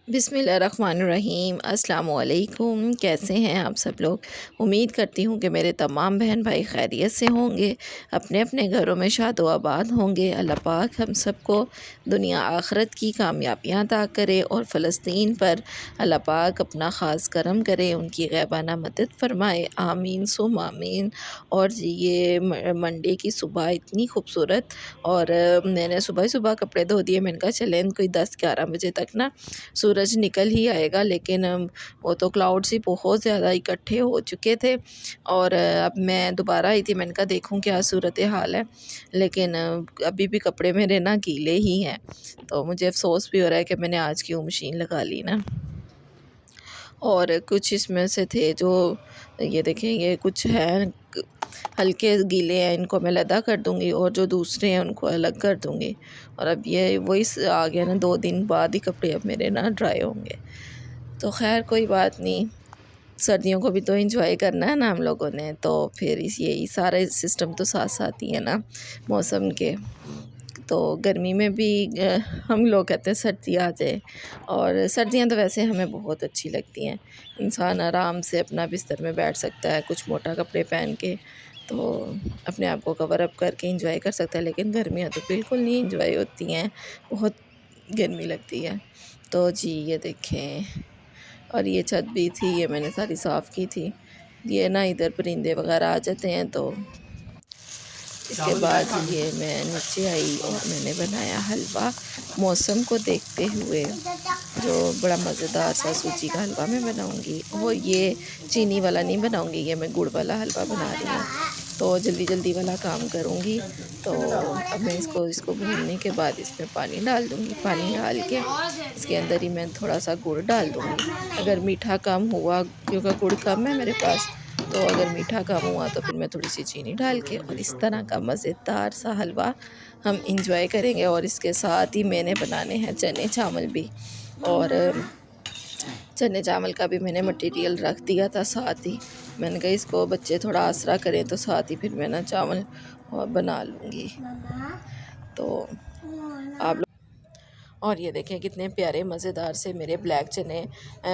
बिस्मिल्लाहिर्रहमानिर्रहीम। अस्सलाम वालेकुम। कैसे हैं आप सब लोग? उम्मीद करती हूँ कि मेरे तमाम बहन भाई खैरियत से होंगे, अपने अपने घरों में शाद व आबाद होंगे। अल्लाह पाक हम सबको दुनिया आखिरत की कामयाबियाँ अता करे और फ़लस्तीन पर अल्लाह पाक अपना ख़ास करम करे, उनकी ग़ैबाना मदद फ़रमाए। आमीन सुम आमीन। और जी ये मंडे की सुबह इतनी खूबसूरत, और मैंने सुबह ही सुबह कपड़े धो दिए। मैंने कहा चलें कोई 10-11 बजे तक ना सूरज निकल ही आएगा, लेकिन वो तो क्लाउड्स ही बहुत ज़्यादा इकट्ठे हो चुके थे। और अब मैं दोबारा आई थी, मैंने कहा देखूँ क्या सूरत हाल है, लेकिन अभी भी कपड़े मेरे ना गीले ही हैं। तो मुझे अफ़सोस भी हो रहा है कि मैंने आज क्यों मशीन लगा ली ना। और कुछ इसमें से थे जो, ये देखें, ये कुछ हैं हल्के गीले हैं, इनको मैं लदा कर दूँगी, और जो दूसरे हैं उनको अलग कर दूँगी। और अब ये वही आ गया ना, 2 दिन बाद ही कपड़े अब मेरे ना ड्राई होंगे। तो ख़ैर कोई बात नहीं, सर्दियों को भी तो एंजॉय करना है ना हम लोगों ने, तो फिर इस यही सारे सिस्टम तो साथ साथ ही है ना मौसम के। तो गर्मी में भी हम लोग कहते हैं सर्दी आ जाए, और सर्दियाँ तो वैसे हमें बहुत अच्छी लगती हैं। इंसान आराम से अपना बिस्तर में बैठ सकता है, कुछ मोटा कपड़े पहन के, तो अपने आप को कवर अप करके एंजॉय कर सकता है। लेकिन गर्मियाँ तो बिल्कुल नहीं एंजॉय होती हैं, बहुत गर्मी लगती है। तो जी ये देखें, और ये छत भी थी, ये मैंने सारी साफ़ की थी। ये ना इधर परिंदे वगैरह आ जाते हैं, तो इसके बाद ये मैं नीचे आई और मैंने बनाया हलवा, मौसम को देखते हुए, जो बड़ा मज़ेदार सा सूजी का हलवा मैं बनाऊंगी। और ये चीनी वाला नहीं बनाऊंगी, ये मैं गुड़ वाला हलवा बना रही हूँ, तो जल्दी जल्दी वाला काम करूँगी। तो अब मैं इसको इसको भूनने के बाद इसमें पानी डाल दूँगी। पानी डाल के इसके अंदर ही मैं थोड़ा सा गुड़ डाल दूँगी। अगर मीठा कम हुआ, क्योंकि गुड़ कम है मेरे पास, तो अगर मीठा कम हुआ तो फिर मैं थोड़ी सी चीनी डाल के, और इस तरह का मज़ेदार सा हलवा हम इंजॉय करेंगे। और इसके साथ ही मैंने बनाने हैं चने चावल भी, और चने चावल का भी मैंने मटेरियल रख दिया था साथ ही। मैंने कहा इसको बच्चे थोड़ा आसरा करें, तो साथ ही फिर मैं ना चावल और बना लूँगी। तो आप लोग, और ये देखें कितने प्यारे मज़ेदार से मेरे ब्लैक चने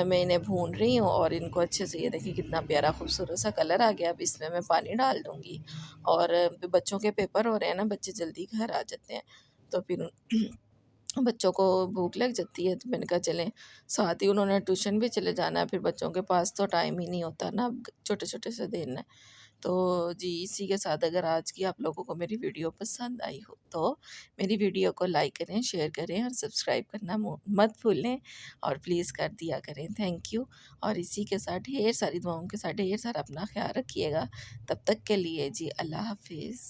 मैं इन्हें भून रही हूँ, और इनको अच्छे से, ये देखिए कितना प्यारा खूबसूरत सा कलर आ गया। अब इसमें मैं पानी डाल दूँगी। और बच्चों के पेपर हो रहे हैं ना, बच्चे जल्दी घर आ जाते हैं, तो फिर बच्चों को भूख लग जाती है। तो मैंने कहा चलें, साथ ही उन्होंने ट्यूशन भी चले जाना है, फिर बच्चों के पास तो टाइम ही नहीं होता ना, अब छोटे छोटे से दिन है। तो जी इसी के साथ, अगर आज की आप लोगों को मेरी वीडियो पसंद आई हो तो मेरी वीडियो को लाइक करें, शेयर करें और सब्सक्राइब करना मत भूलें, और प्लीज़ कर दिया करें। Thank you. और इसी के साथ ढेर सारी दुआओं के साथ ढेर सारा अपना ख्याल रखिएगा। तब तक के लिए जी अल्लाह हाफिज़।